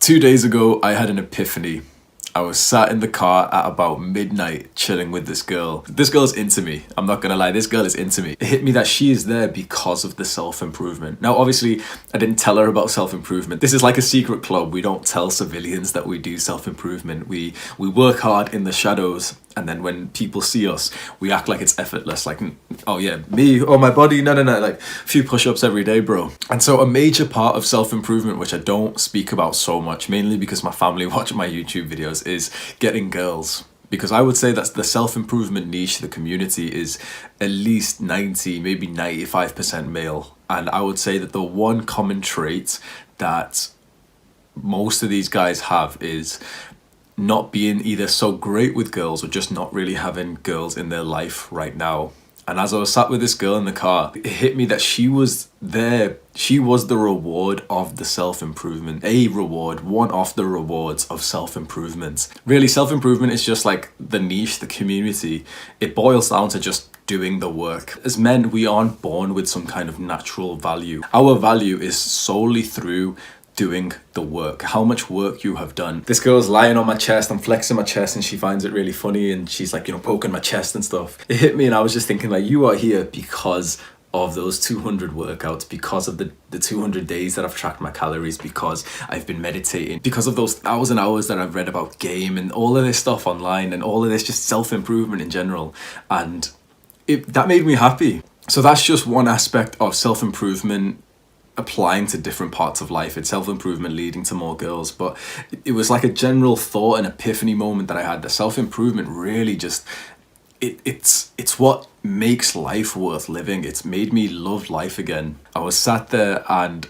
2 days ago, I had an epiphany. I was sat in the car at about midnight chilling with this girl. This girl's into me. I'm not gonna lie, this girl is into me. It hit me that she is there because of the self-improvement. Now, obviously, I didn't tell her about self-improvement. This is like a secret club. We don't tell civilians that we do self-improvement. We work hard in the shadows, and then when people see us, we act like it's effortless. Like, oh yeah, me, oh my body, no, like a few push-ups every day, bro. And so a major part of self-improvement, which I don't speak about so much, mainly because my family watch my YouTube videos, is getting girls. Because I would say that the self-improvement niche, the community, is at least 90, maybe 95% male. And I would say that the one common trait that most of these guys have is not being either so great with girls or just not really having girls in their life right now. And as I was sat with this girl in the car, it hit me that she was there. She was the reward of the self-improvement. A reward, one of the rewards of self-improvement. Really, self-improvement is just like the niche, the community. It boils down to just doing the work. As men, we aren't born with some kind of natural value. Our value is solely through doing the work, how much work you have done. This girl's lying on my chest, I'm flexing my chest, and she finds it really funny, and she's like, poking my chest and stuff. It hit me, and I was just thinking, like, you are here because of those 200 workouts, because of the 200 days that I've tracked my calories, because I've been meditating, because of those 1,000 hours that I've read about game and all of this stuff online, and all of this just self-improvement in general. And that made me happy. So that's just one aspect of self-improvement applying to different parts of life. It's self-improvement leading to more girls, but it was like a general thought and epiphany moment that I had. The self-improvement really just it's what makes life worth living. It's made me love life again. I was sat there and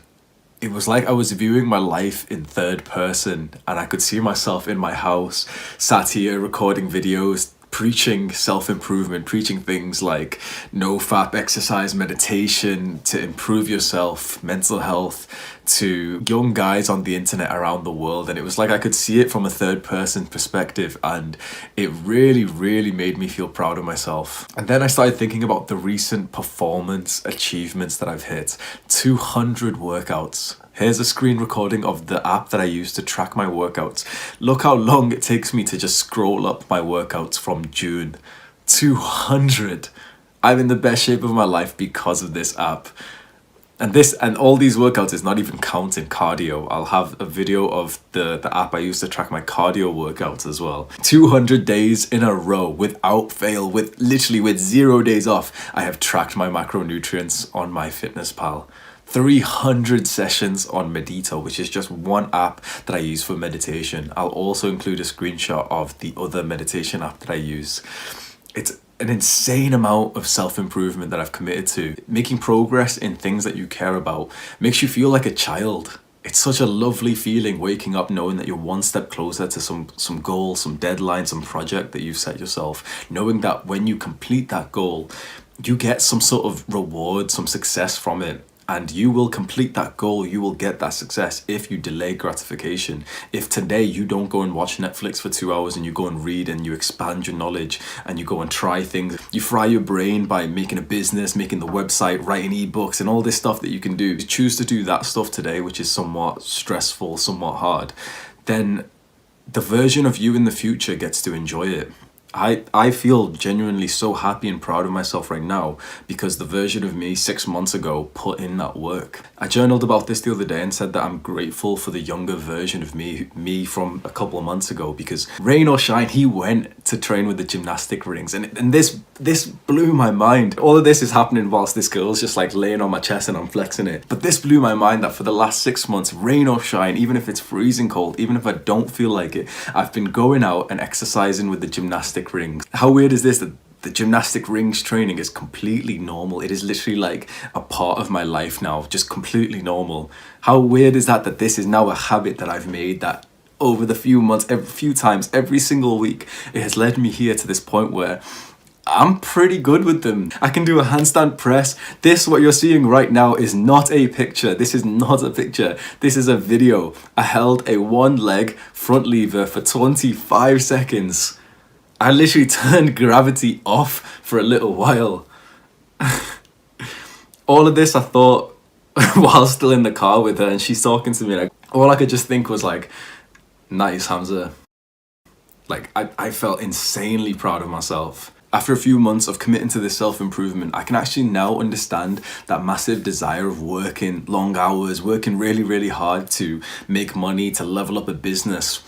it was like I was viewing my life in third person, and I could see myself in my house, sat here recording videos, preaching self-improvement, preaching things like no fap exercise, meditation to improve yourself, mental health, to young guys on the internet around the world. And it was like I could see it from a third person perspective, and it really made me feel proud of myself. And then I started thinking about the recent performance achievements that I've hit. 200 workouts. Here's a screen recording of the app that I use to track my workouts. Look how long it takes me to just scroll up my workouts from June. 200. I'm in the best shape of my life because of this app. And all these workouts is not even counting cardio. I'll have a video of the app I use to track my cardio workouts as well. 200 days in a row without fail, with 0 days off, I have tracked my macronutrients on MyFitnessPal. 300 sessions on Medito, which is just one app that I use for meditation. I'll also include a screenshot of the other meditation app that I use. It's an insane amount of self-improvement that I've committed to. Making progress in things that you care about makes you feel like a child. It's such a lovely feeling waking up knowing that you're one step closer to some goal, some deadline, some project that you've set yourself. Knowing that when you complete that goal, you get some sort of reward, some success from it. And you will complete that goal, you will get that success if you delay gratification. If today you don't go and watch Netflix for 2 hours and you go and read and you expand your knowledge and you go and try things, you fry your brain by making a business, making the website, writing ebooks and all this stuff that you can do. You choose to do that stuff today, which is somewhat stressful, somewhat hard, then the version of you in the future gets to enjoy it. I feel genuinely so happy and proud of myself right now because the version of me 6 months ago put in that work. I journaled about this the other day and said that I'm grateful for the younger version of me from a couple of months ago, because rain or shine, he went to train with the gymnastic rings, and this blew my mind. All of this is happening whilst this girl's just like laying on my chest and I'm flexing it. But this blew my mind that for the last 6 months, rain or shine, even if it's freezing cold, even if I don't feel like it, I've been going out and exercising with the gymnastic rings. How weird is this that the gymnastic rings training is completely normal? It is literally like a part of my life now, just completely normal. How weird is that this is now a habit that I've made, that over the few months, every single week, it has led me here to this point where I'm pretty good with them. I can do a handstand press. This, what you're seeing right now, is not a picture. This is not a picture. This is a video. I held a one leg front lever for 25 seconds. I literally turned gravity off for a little while. All of this I thought while still in the car with her, and she's talking to me like, all I could just think was like, nice, Hamza. Like, I felt insanely proud of myself. After a few months of committing to this self-improvement, I can actually now understand that massive desire of working long hours, working really, really hard to make money, to level up a business.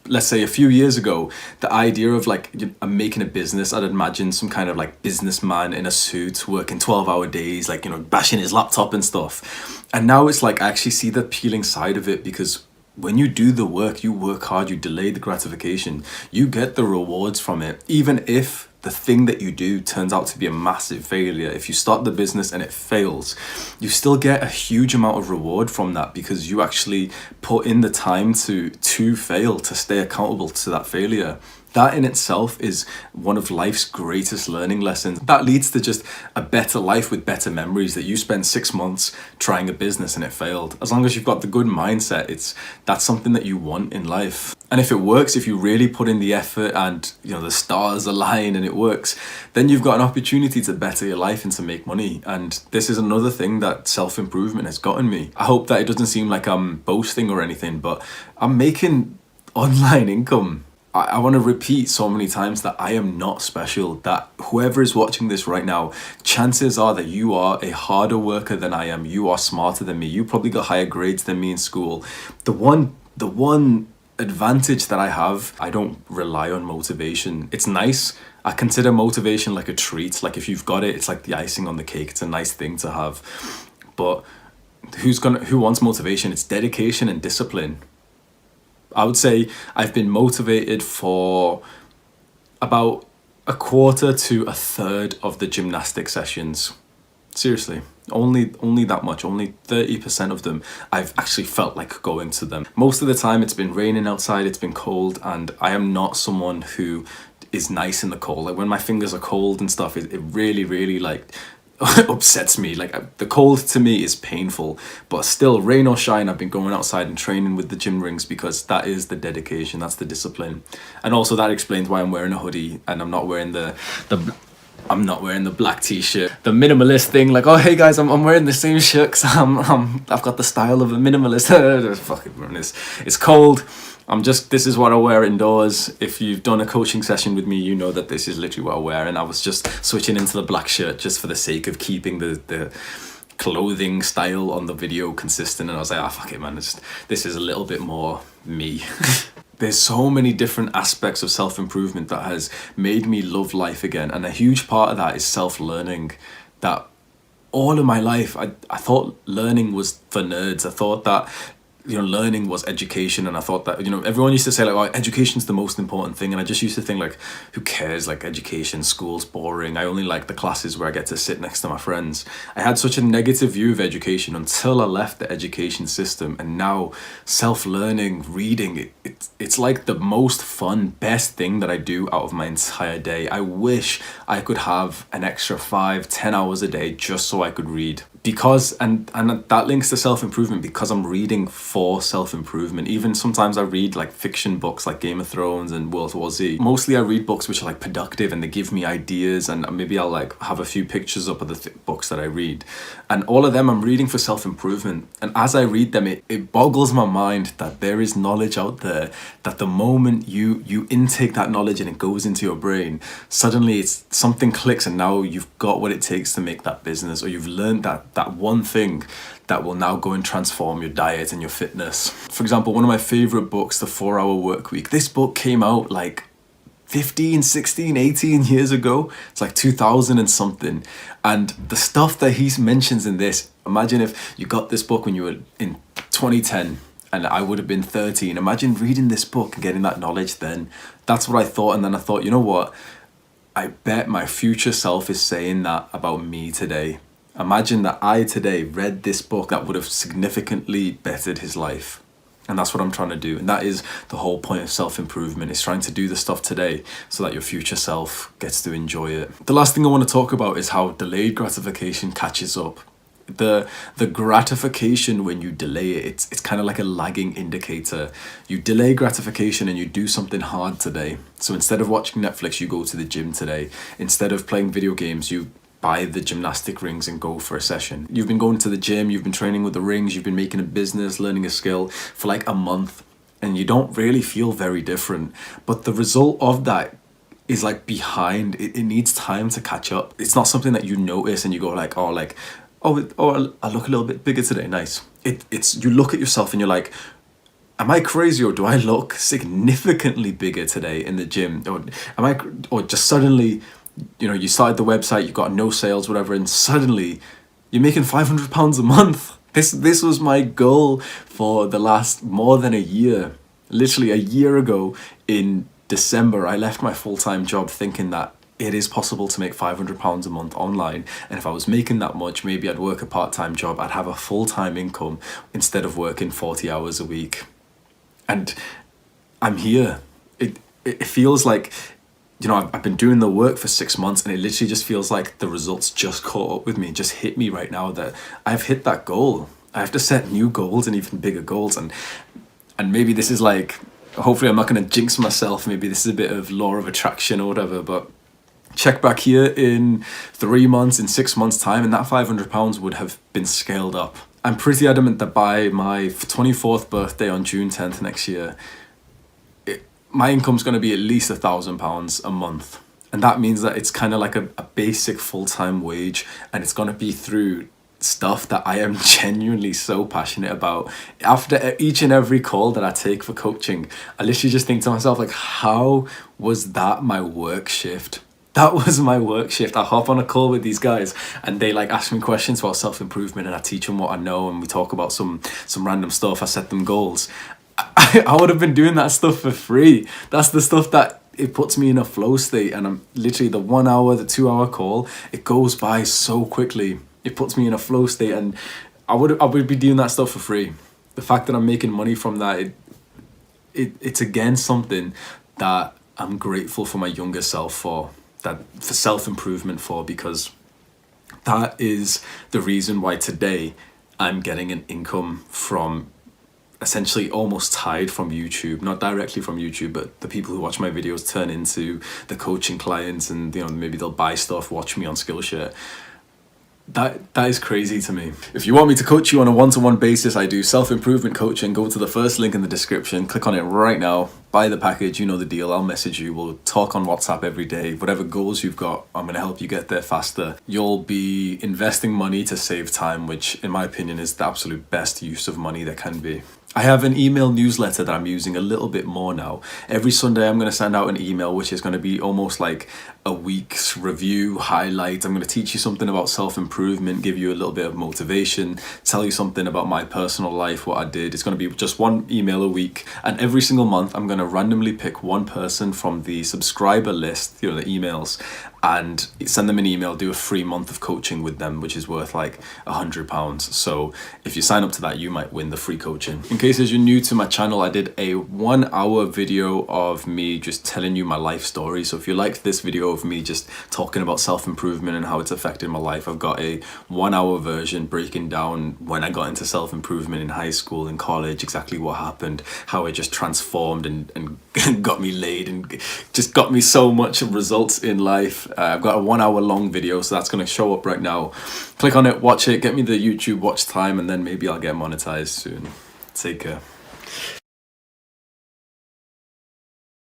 Let's say a few years ago, the idea of like making a business, I'd imagine some kind of like businessman in a suit working 12-hour days, like, bashing his laptop and stuff. And now it's like I actually see the appealing side of it, because when you do the work, you work hard, you delay the gratification, you get the rewards from it. Even if the thing that you do turns out to be a massive failure, if you start the business and it fails, you still get a huge amount of reward from that, because you actually put in the time to fail, to stay accountable to that failure. That in itself is one of life's greatest learning lessons. That leads to just a better life with better memories, that you spent 6 months trying a business and it failed. As long as you've got the good mindset, that's something that you want in life. And if it works, if you really put in the effort and the stars align and it works, then you've got an opportunity to better your life and to make money. And this is another thing that self-improvement has gotten me. I hope that it doesn't seem like I'm boasting or anything, but I'm making online income. I want to repeat so many times that I am not special, that whoever is watching this right now, chances are that you are a harder worker than I am. You are smarter than me. You probably got higher grades than me in school. The one advantage that I have, I don't rely on motivation. It's nice. I consider motivation like a treat. Like if you've got it, it's like the icing on the cake. It's a nice thing to have. But who wants motivation? It's dedication and discipline. I would say I've been motivated for about a quarter to a third of the gymnastic sessions. Seriously, only that much, only 30% of them I've actually felt like going to them. Most of the time it's been raining outside, it's been cold, and I am not someone who is nice in the cold. Like when my fingers are cold and stuff, it really, really like upsets me. Like the cold to me is painful, but still, rain or shine, I've been going outside and training with the gym rings, because that is the dedication, that's the discipline. And also that explains why I'm wearing a hoodie and I'm not wearing the black t-shirt, the minimalist thing. Like, oh hey guys, I'm wearing the same shirt because I've got the style of a minimalist. Fucking it's cold. This is what I wear indoors. If you've done a coaching session with me, you know that this is literally what I wear. And I was just switching into the black shirt just for the sake of keeping the clothing style on the video consistent. And I was like, fuck it, man. This is a little bit more me. There's so many different aspects of self-improvement that has made me love life again. And a huge part of that is self-learning. That all of my life, I thought learning was for nerds. I thought that learning was education, and I thought that everyone used to say like, oh, education's the most important thing, and I just used to think like, who cares, like education, school's boring, I only like the classes where I get to sit next to my friends. I had such a negative view of education until I left the education system, and now self-learning, reading, it's like the most fun, best thing that I do out of my entire day. I wish I could have an extra 5-10 hours a day just so I could read. Because and that links to self-improvement, because I'm reading for self-improvement. Even sometimes I read like fiction books like Game of Thrones and World War Z. Mostly I read books which are like productive and they give me ideas, and maybe I'll like have a few pictures up of the books that I read, and all of them I'm reading for self-improvement. And as I read them, it boggles my mind that there is knowledge out there that the moment you intake that knowledge and it goes into your brain, suddenly something clicks, and now you've got what it takes to make that business, or you've learned that one thing that will now go and transform your diet and your fitness. For example, one of my favorite books, The 4-Hour Workweek. This book came out like 15, 16, 18 years ago. It's like 2000 and something. And the stuff that he mentions in this, imagine if you got this book when you were in 2010 and I would have been 13. Imagine reading this book and getting that knowledge then. That's what I thought. And then I thought, you know what? I bet my future self is saying that about me today. Imagine that I today read this book that would have significantly bettered his life. And that's what I'm trying to do. And that is the whole point of self-improvement, is trying to do the stuff today so that your future self gets to enjoy it. The last thing I want to talk about is how delayed gratification catches up. The gratification when you delay it, it's kind of like a lagging indicator. You delay gratification and you do something hard today. So instead of watching Netflix, you go to the gym today. Instead of playing video games, you buy the gymnastic rings and go for a session. You've been going to the gym, you've been training with the rings, you've been making a business, learning a skill for like a month, and you don't really feel very different. But the result of that is like behind. It needs time to catch up. It's not something that you notice and you go like, oh, I look a little bit bigger today, nice. It's you look at yourself and you're like, am I crazy, or do I look significantly bigger today in the gym? Or just suddenly, you started the website, you got no sales, whatever, and suddenly you're making £500 a month. This was my goal for the last more than a year. Literally a year ago in December, I left my full-time job thinking that it is possible to make £500 a month online, and if I was making that much, maybe I'd work a part-time job, I'd have a full-time income instead of working 40 hours a week. And I'm here. It feels like, I've been doing the work for 6 months, and it literally just feels like the results just caught up with me, just hit me right now that I've hit that goal. I have to set new goals and even bigger goals, and maybe this is like, hopefully I'm not going to jinx myself, maybe this is a bit of law of attraction or whatever, but check back here in 3 months, in 6 months time, and that £500 would have been scaled up. I'm pretty adamant that by my 24th birthday on June 10th next year, my income's going to be at least £1,000 a month. And that means that it's kind of like a basic full-time wage, and it's going to be through stuff that I am genuinely so passionate about. After each and every call that I take for coaching, I literally just think to myself, like, how was that my work shift? That was my work shift. I hop on a call with these guys and they like ask me questions about self-improvement, and I teach them what I know, and we talk about some random stuff. I set them goals. I would have been doing that stuff for free. That's the stuff that it puts me in a flow state, and I'm literally the 1 hour, the 2 hour call, it goes by so quickly. It puts me in a flow state, and I would be doing that stuff for free. The fact that I'm making money from that, it's again something that I'm grateful for my younger self for self-improvement for, because that is the reason why today I'm getting an income from essentially almost tied from YouTube, not directly from YouTube, but the people who watch my videos turn into the coaching clients, and maybe they'll buy stuff, watch me on Skillshare. That is crazy to me. If you want me to coach you on a one-to-one basis, I do self-improvement coaching. Go to the first link in the description, click on it right now, buy the package, you know the deal. I'll message you, we'll talk on WhatsApp every day. Whatever goals you've got, I'm going to help you get there faster. You'll be investing money to save time, which in my opinion is the absolute best use of money there can be. I have an email newsletter that I'm using a little bit more now. Every Sunday I'm going to send out an email which is going to be almost like a week's review, highlight. I'm going to teach you something about self-improvement, give you a little bit of motivation, tell you something about my personal life, what I did. It's going to be just one email a week, and every single month I'm going to randomly pick one person from the subscriber list, the emails, and send them an email, do a free month of coaching with them, which is worth like £100. So if you sign up to that, you might win the free coaching. In case you're new to my channel, I did a 1 hour video of me just telling you my life story. So if you liked this video of me just talking about self-improvement and how it's affected my life, I've got a 1 hour version breaking down when I got into self-improvement in high school and college, exactly what happened, how it just transformed and got me laid and just got me so much results in life. I've got a 1 hour long video, so that's going to show up right now. Click on it, watch it, get me the YouTube watch time, and then maybe I'll get monetized soon. Take care.